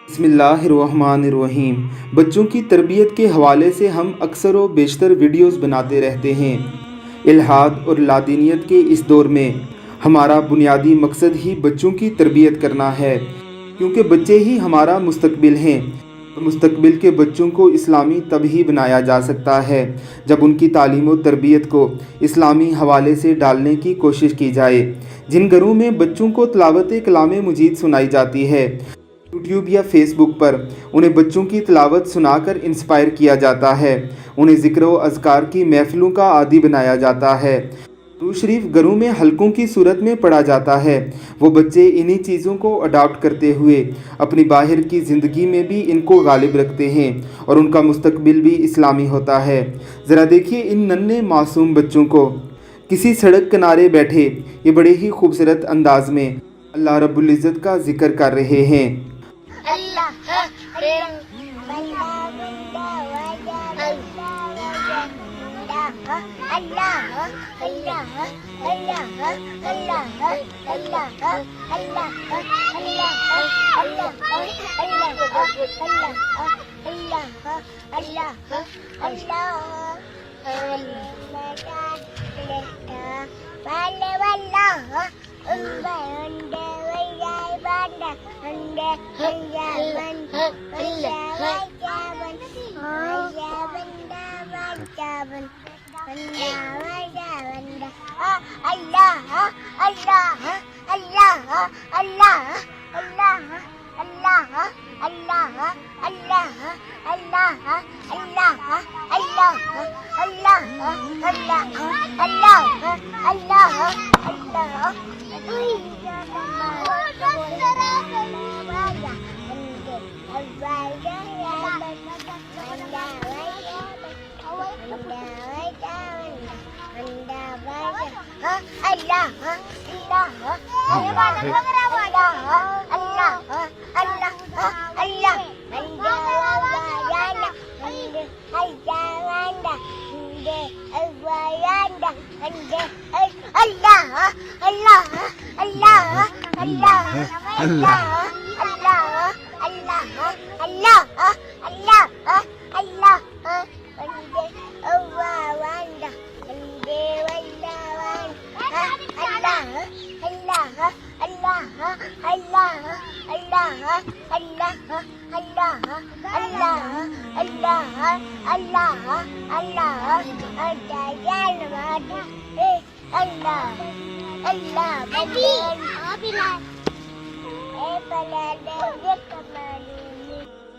बिस्मिल्लाहिर्रहमानिर्रहीम। बच्चों की तरबियत के हवाले से हम अक्सर व बेशतर वीडियोस बनाते रहते हैं। इल्हाद और लादीनियत के इस दौर में हमारा बुनियादी मकसद ही बच्चों की तरबियत करना है, क्योंकि बच्चे ही हमारा मुस्तकबिल हैं। मुस्तकबिल के बच्चों को इस्लामी तब ही बनाया जा सकता है जब उनकी तालीम और तरबियत को इस्लामी हवाले से डालने की कोशिश की जाए। जिन घरों में बच्चों को तिलावत कलाम मजीद सुनाई जाती है, यूट्यूब या फेसबुक पर उन्हें बच्चों की तिलावत सुनाकर इंस्पायर किया जाता है, उन्हें ज़िक्र व अज़कार की महफ़िलों का आदी बनाया जाता है, दुरूद शरीफ घरों में हलकों की सूरत में पढ़ा जाता है, वो बच्चे इन्हीं चीज़ों को अडॉप्ट करते हुए अपनी बाहर की ज़िंदगी में भी इनको गालिब रखते हैं और उनका मुस्तकबिल भी इस्लामी होता है। ज़रा देखिए इन नन्हे मासूम बच्चों को किसी सड़क किनारे बैठे ये बड़े ही खूबसूरत अंदाज में अल्लाह रब्बुल इज़्ज़त का जिक्र कर रहे हैं।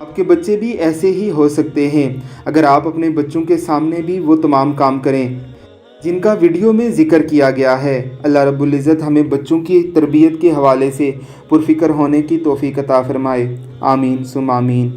आपके बच्चे भी ऐसे ही हो सकते हैं अगर आप अपने बच्चों के सामने भी वो तमाम काम करें जिनका वीडियो में ज़िक्र किया गया है। अल्लाह रब्बुल इज़्ज़त हमें बच्चों की तरबियत के हवाले से पुरफ़िक्र होने की तौफ़ीक़ अता फ़रमाए। आमीन सुम आमीन।